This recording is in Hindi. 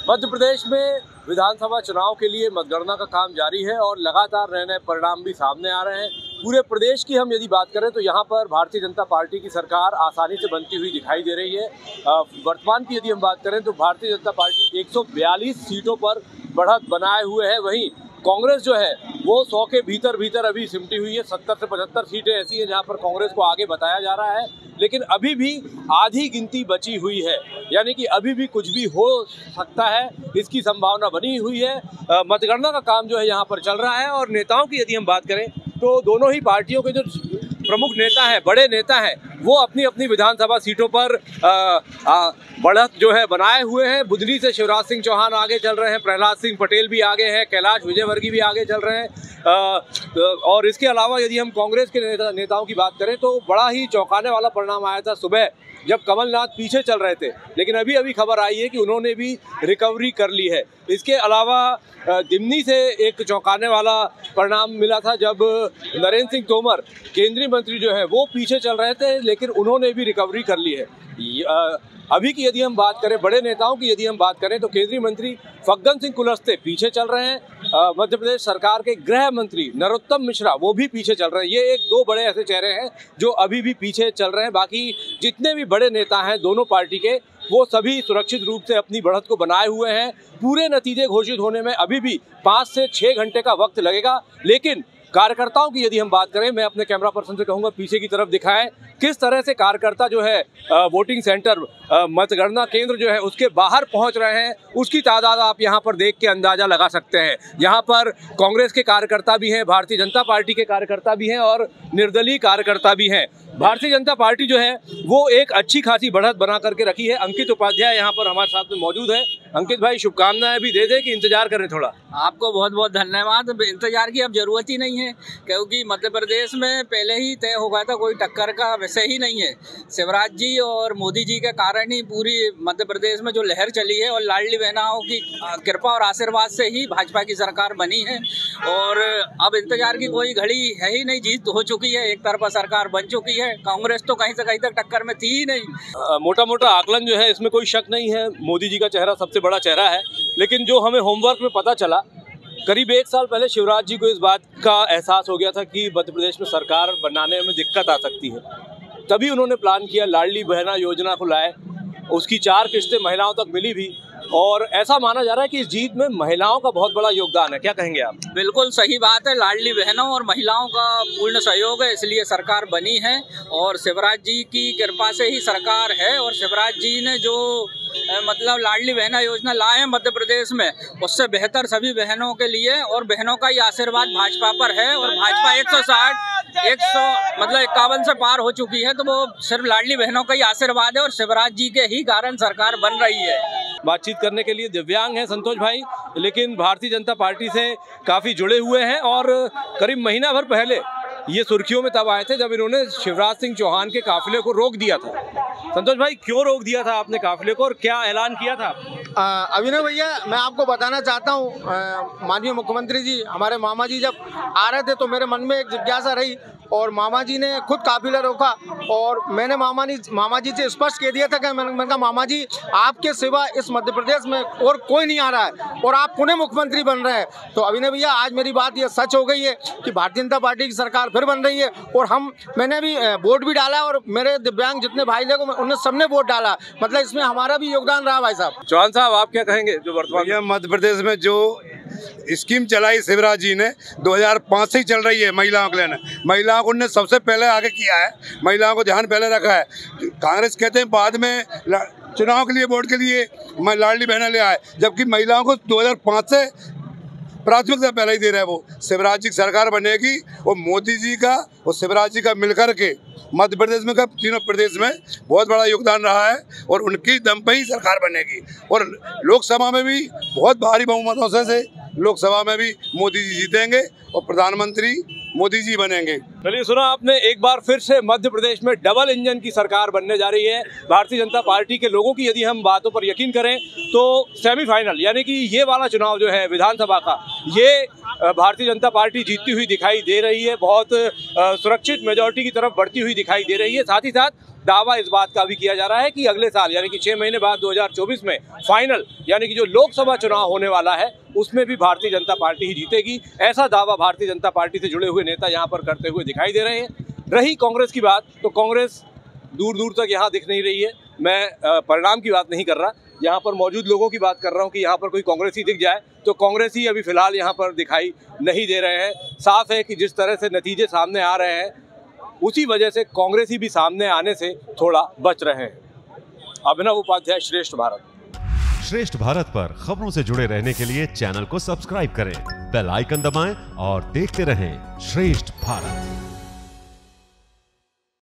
मध्य प्रदेश में विधानसभा चुनाव के लिए मतगणना का काम जारी है और लगातार नए नए परिणाम भी सामने आ रहे हैं। पूरे प्रदेश की हम यदि बात करें तो यहाँ पर भारतीय जनता पार्टी की सरकार आसानी से बनती हुई दिखाई दे रही है। वर्तमान की यदि हम बात करें तो भारतीय जनता पार्टी 142 सीटों पर बढ़त बनाए हुए है। वहीं कांग्रेस जो है वो 100 के भीतर अभी सिमटी हुई है। 70 से 75 सीटें ऐसी हैं जहाँ पर कांग्रेस को आगे बताया जा रहा है, लेकिन अभी भी आधी गिनती बची हुई है, यानी कि अभी भी कुछ भी हो सकता है, इसकी संभावना बनी हुई है। मतगणना का काम जो है यहाँ पर चल रहा है और नेताओं की यदि हम बात करें तो दोनों ही पार्टियों के जो प्रमुख नेता हैं, बड़े नेता हैं, वो अपनी अपनी विधानसभा सीटों पर बढ़त जो है बनाए हुए हैं। बुधनी से शिवराज सिंह चौहान आगे चल रहे हैं, प्रहलाद सिंह पटेल भी आगे हैं, कैलाश विजयवर्गीय भी आगे चल रहे हैं। और इसके अलावा यदि हम कांग्रेस के नेताओं की बात करें तो बड़ा ही चौंकाने वाला परिणाम आया था सुबह जब कमलनाथ पीछे चल रहे थे, लेकिन अभी खबर आई है कि उन्होंने भी रिकवरी कर ली है। इसके अलावा दिमनी से एक चौंकाने वाला परिणाम मिला था जब नरेंद्र सिंह तोमर केंद्रीय मंत्री जो है वो पीछे चल रहे थे, लेकिन उन्होंने भी रिकवरी कर ली है। अभी की यदि हम बात करें, बड़े नेताओं की यदि हम बात करें तो केंद्रीय मंत्री फग्गन सिंह कुलस्ते पीछे चल रहे हैं। मध्य प्रदेश सरकार के गृह मंत्री नरोत्तम मिश्रा वो भी पीछे चल रहे हैं। ये एक दो बड़े ऐसे चेहरे हैं जो अभी भी पीछे चल रहे हैं। बाकी जितने भी बड़े नेता हैं दोनों पार्टी के, वो सभी सुरक्षित रूप से अपनी बढ़त को बनाए हुए हैं। पूरे नतीजे घोषित होने में अभी भी 5 से 6 घंटे का वक्त लगेगा, लेकिन कार्यकर्ताओं की यदि हम बात करें, मैं अपने कैमरा पर्सन से कहूंगा पीछे की तरफ दिखाएं किस तरह से कार्यकर्ता जो है वोटिंग सेंटर, मतगणना केंद्र जो है उसके बाहर पहुंच रहे हैं। उसकी तादाद आप यहां पर देख के अंदाजा लगा सकते हैं। यहां पर कांग्रेस के कार्यकर्ता भी हैं, भारतीय जनता पार्टी के कार्यकर्ता भी हैं और निर्दलीय कार्यकर्ता भी हैं। भारतीय जनता पार्टी जो है वो एक अच्छी खासी बढ़त बना करके रखी है। अंकित उपाध्याय यहाँ पर हमारे साथ में मौजूद है। अंकित भाई, शुभकामनाएं भी दे कि इंतजार करें थोड़ा। आपको बहुत बहुत धन्यवाद। इंतजार की अब जरूरत ही नहीं है, क्योंकि मध्य प्रदेश में पहले ही तय हो गया था, कोई टक्कर का विषय ही नहीं है। शिवराज जी और मोदी जी के कारण ही पूरी मध्य प्रदेश में जो लहर चली है और लाडली बहनाओं की कृपा और आशीर्वाद से ही भाजपा की सरकार बनी है। और अब इंतजार की कोई घड़ी है ही नहीं, जीत हो चुकी है, एक तरफा सरकार बन चुकी है। कांग्रेस तो कहीं से कहीं तक टक्कर में थी ही नहीं। मोटा मोटा आकलन जो है इसमें कोई शक नहीं है, मोदी जी का चेहरा सबसे बड़ा चेहरा है। लेकिन जो हमें होमवर्क में पता चला, करीब 1 साल पहले शिवराज जी को इस बात का एहसास हो गया था कि मध्य प्रदेश में सरकार बनाने में दिक्कत आ सकती है। तभी उन्होंने प्लान किया, लाडली बहना योजना को लाए। उसकी 4 किस्तें महिलाओं तक मिली भी, और ऐसा माना जा रहा है कि इस जीत में महिलाओं का बहुत बड़ा योगदान है। क्या कहेंगे आप? बिल्कुल सही बात है, लाडली बहनों और महिलाओं का पूर्ण सहयोग है, इसलिए सरकार बनी है। और शिवराज जी की कृपा से ही सरकार है। और शिवराज जी ने जो मतलब लाडली बहना योजना लाए हैं मध्य प्रदेश में, उससे बेहतर सभी बहनों के लिए, और बहनों का ही आशीर्वाद भाजपा पर है। और भाजपा 51 से पार हो चुकी है, तो वो सिर्फ लाडली बहनों का ही आशीर्वाद है और शिवराज जी के ही कारण सरकार बन रही है। बातचीत करने के लिए दिव्यांग हैं संतोष भाई, लेकिन भारतीय जनता पार्टी से काफ़ी जुड़े हुए हैं और करीब महीना भर पहले ये सुर्खियों में तब आए थे जब इन्होंने शिवराज सिंह चौहान के काफिले को रोक दिया था। संतोष भाई, क्यों रोक दिया था आपने काफिले को और क्या ऐलान किया था? अभिनव भैया, मैं आपको बताना चाहता हूँ, माननीय मुख्यमंत्री जी, हमारे मामा जी जब आ रहे थे तो मेरे मन में एक जिज्ञासा रही और मामा जी ने खुद काफिला रोका। और मैंने मामा जी से स्पष्ट कह दिया था कि मैंने कहा, मामा जी आपके सिवा इस मध्य प्रदेश में और कोई नहीं आ रहा है और आप पुनः मुख्यमंत्री बन रहे हैं। तो अभिनव भैया, आज मेरी बात ये सच हो गई है कि भारतीय जनता पार्टी की सरकार फिर बन रही है। और मैंने भी वोट भी डाला और मेरे दिव्यांग जितने भाई लोग उन्होंने सबने वोट डाला, मतलब इसमें हमारा भी योगदान रहा। भाई साहब, चौहान साहब, आप क्या कहेंगे? जो वर्तमान मध्य प्रदेश में जो स्कीम चलाई शिवराज जी ने 2005 से ही चल रही है महिलाओं के लिए, महिलाओं को उन्होंने सबसे पहले आगे किया है, महिलाओं को ध्यान पहले रखा है। कांग्रेस कहते हैं बाद में चुनाव के लिए वोट के लिए लाडली बहना ले आए, जबकि महिलाओं को 2005 से प्राथमिकता पहले ही दे रहा है। वो शिवराज जी की सरकार बनेगी और मोदी जी का और शिवराज जी का मिलकर के मध्य प्रदेश में का तीनों प्रदेश में बहुत बड़ा योगदान रहा है और उनकी दम पे ही सरकार बनेगी। और लोकसभा में भी बहुत भारी बहुमतों से लोकसभा में भी मोदी जी जीतेंगे और प्रधानमंत्री मोदी जी बनेंगे। चलिए, सुना आपने, एक बार फिर से मध्य प्रदेश में डबल इंजन की सरकार बनने जा रही है। भारतीय जनता पार्टी के लोगों की यदि हम बातों पर यकीन करें तो सेमीफाइनल यानी कि ये वाला चुनाव जो है विधानसभा का, ये भारतीय जनता पार्टी जीतती हुई दिखाई दे रही है, बहुत सुरक्षित मेजॉरिटी की तरफ बढ़ती हुई दिखाई दे रही है। साथ ही साथ दावा इस बात का भी किया जा रहा है कि अगले साल यानी कि 6 महीने बाद 2024 में फाइनल यानी कि जो लोकसभा चुनाव होने वाला है उसमें भी भारतीय जनता पार्टी ही जीतेगी। ऐसा दावा भारतीय जनता पार्टी से जुड़े हुए नेता यहाँ पर करते हुए दिखाई दे रहे हैं। रही कांग्रेस की बात, तो कांग्रेस दूर दूर तक यहाँ दिख नहीं रही है। मैं परिणाम की बात नहीं कर रहा, यहाँ पर मौजूद लोगों की बात कर रहा हूँ कि यहाँ पर कोई कांग्रेसी दिख जाए तो कांग्रेसी अभी फिलहाल यहाँ पर दिखाई नहीं दे रहे हैं। साफ है कि जिस तरह से नतीजे सामने आ रहे हैं उसी वजह से कांग्रेसी भी सामने आने से थोड़ा बच रहे हैं। अभिनव उपाध्याय, श्रेष्ठ भारत। श्रेष्ठ भारत पर खबरों से जुड़े रहने के लिए चैनल को सब्सक्राइब करें, बेल आइकन दबाएं और देखते रहें श्रेष्ठ भारत।